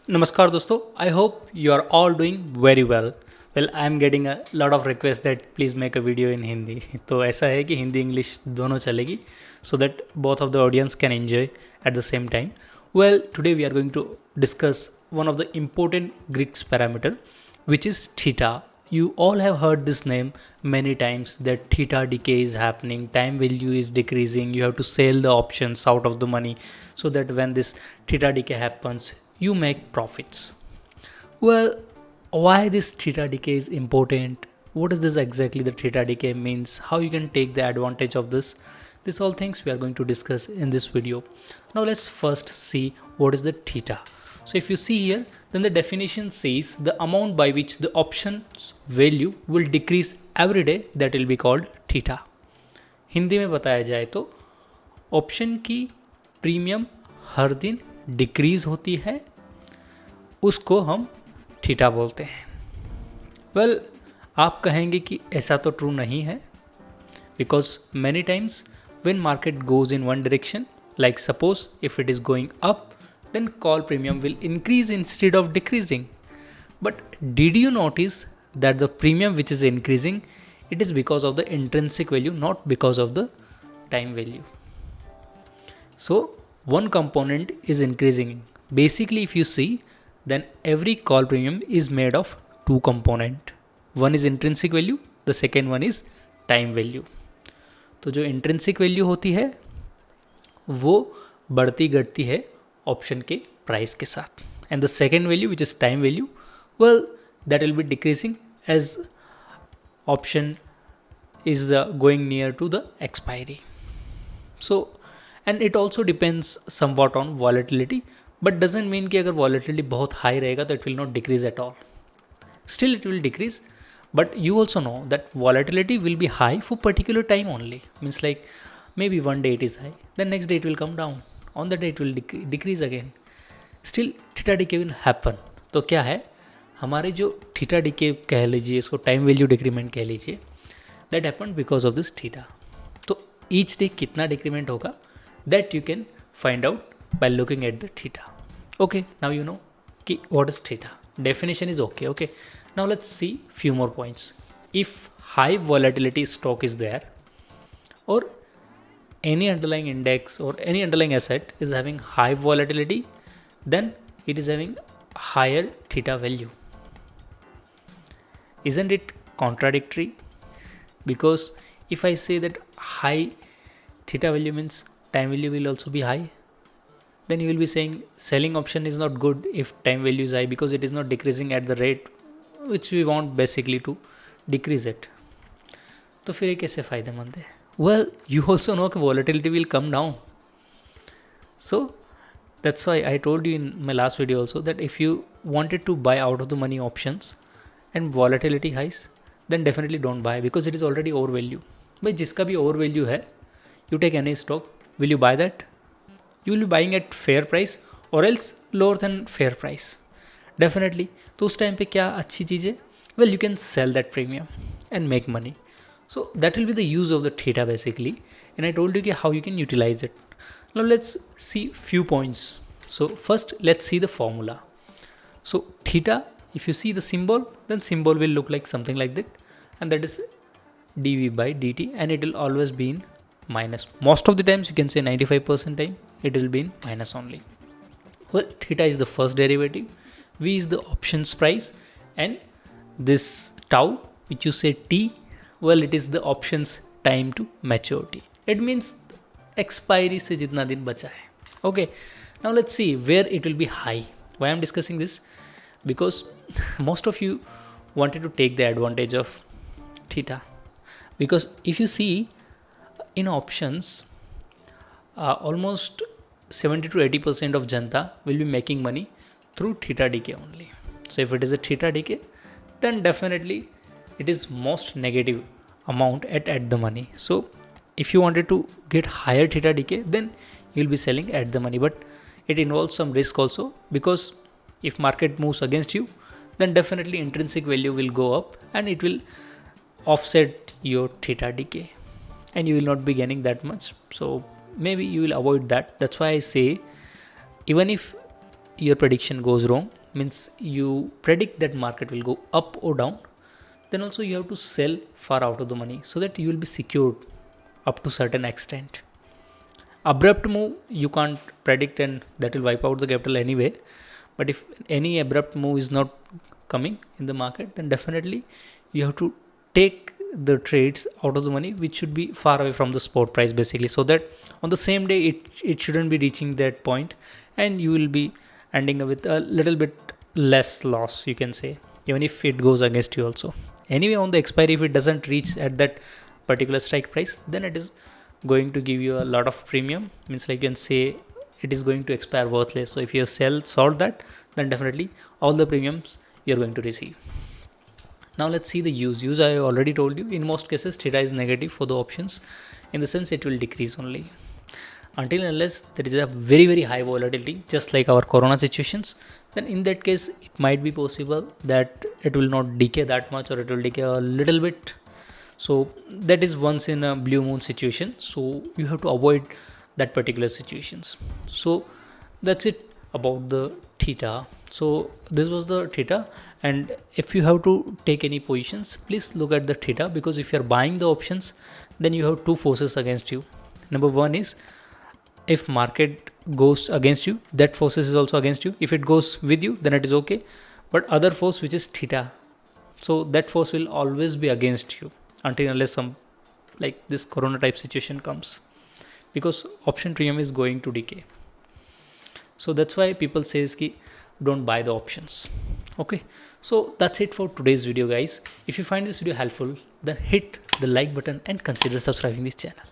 नमस्कार दोस्तों, I hope you are all doing very well. Well, I am getting a lot of request that please make a video in Hindi. तो ऐसा है कि Hindi English दोनों चलेगी, so that both of the audience can enjoy at the same time. Well, today we are going to discuss one of the important Greek parameter, which is theta. You all have heard this name many times that theta decay is happening, time value is decreasing, you have to sell the options out of the money so that when this theta decay happens, you make profits. Well, why this theta decay is important? What is this exactly the theta decay means? How you can take the advantage of this? These all things we are going to discuss in this video. Now let's first see what is the theta. So if you see here, then the definition says the amount by which the option's value will decrease every day, that will be called theta. Hindi में बताया जाए तो option की premium हर दिन decrease होती है, उसको हम थीटा बोलते हैं। वेल, आप कहेंगे कि ऐसा तो ट्रू नहीं है, because many times when market goes in one direction, like suppose if it is going up, then call premium will increase instead of decreasing. But did you notice that the premium which is increasing, it is because of the intrinsic value, not because of the time value. So one component is increasing. Basically, if you see, then every call premium is made of two component. One is intrinsic value, the second one is time value. तो जो intrinsic value होती है वो बढ़ती घटती है option के price के साथ, and the second value which is time value, well that will be decreasing as option is going near to the expiry. So and it also depends somewhat on volatility, but doesn't mean कि अगर volatility बहुत high रहेगा तो it will not decrease at all. Still it will decrease, but you also know that volatility will be high for particular time only. Means like maybe one day it is high, then next day it will come down, on the day it will decrease again. Still theta decay will happen. तो क्या है, हमारे जो theta decay कह लीजिए, इसको time value decrement कह लीजिए, that happen because of this theta. तो ईच डे कितना डिक्रीमेंट होगा, that you can find out by looking at the theta. Okay, now you know कि what is theta. Definition is okay. Okay, now let's see few more points. If high volatility stock is there, or any underlying index or any underlying asset is having high volatility, then it is having higher theta value. Isn't it contradictory? Because if I say that high theta value means time value will also be high, then you will be saying selling option is not good if time value is high, because it is not decreasing at the rate which we want basically to decrease it. तो फिर ये कैसे फ़ायदेमंद है? Well, you also know कि volatility will come down. So that's why I told you in my last video also that if you wanted to buy out of the money options and volatility highs, then definitely don't buy, because it is already overvalue. भाई जिसका भी overvalue है, you take any stock, will you buy that? You will be buying at fair price or else lower than fair price. Definitely. तो उस time पे क्या अच्छी चीज़ है? Well, you can sell that premium and make money. So that will be the use of the theta basically. And I told you how you can utilize it. Now let's see few points. So first let's see the formula. So theta, if you see the symbol, then symbol will look like something like that, and that is dv by dt, and it will always be in minus. Most of the times you can say 95% time it will be in minus only. Well, theta is the first derivative, v is the options price, and this tau which you say t, well it is the options time to maturity. It means expiry से जितना दिन बचा है. Okay, now let's see where it will be high. Why I'm discussing this? Because most of you wanted to take the advantage of theta, because if you see in options, almost 70 to 80% of Janta will be making money through theta decay only. So if it is a theta decay, then definitely it is most negative amount at the money. So if you wanted to get higher theta decay, then you'll be selling at the money, but it involves some risk also, because if market moves against you, then definitely intrinsic value will go up and it will offset your theta decay, and you will not be gaining that much. So maybe you will avoid that. That's why I say, even if your prediction goes wrong, means you predict that market will go up or down, then also you have to sell far out of the money so that you will be secured up to certain extent. Abrupt move you can't predict, and that will wipe out the capital anyway. But if any abrupt move is not coming in the market, then definitely you have to take the trades out of the money which should be far away from the spot price, basically, so that on the same day it shouldn't be reaching that point, and you will be ending up with a little bit less loss, you can say, even if it goes against you also. Anyway, on the expiry, if it doesn't reach at that particular strike price, then it is going to give you a lot of premium, means like you can say it is going to expire worthless. So if you have sold that, then definitely all the premiums you're going to receive. Now let's see the use. I already told you, in most cases theta is negative for the options, in the sense it will decrease only until and unless there is a very high volatility, just like our corona situations. Then in that case it might be possible that it will not decay that much, or it will decay a little bit. So that is once in a blue moon situation, so you have to avoid that particular situations. So that's it about the theta. So this was the theta, and if you have to take any positions, please look at the theta, because if you are buying the options, then you have two forces against you. Number one is, if market goes against you, that forces is also against you. If it goes with you, then it is okay. But other force, which is theta, so that force will always be against you until unless some like this corona type situation comes, because option premium is going to decay. So that's why people says ki don't buy the options. Okay, so that's it for today's video, guys. If you find this video helpful, then hit the like button and consider subscribing this channel.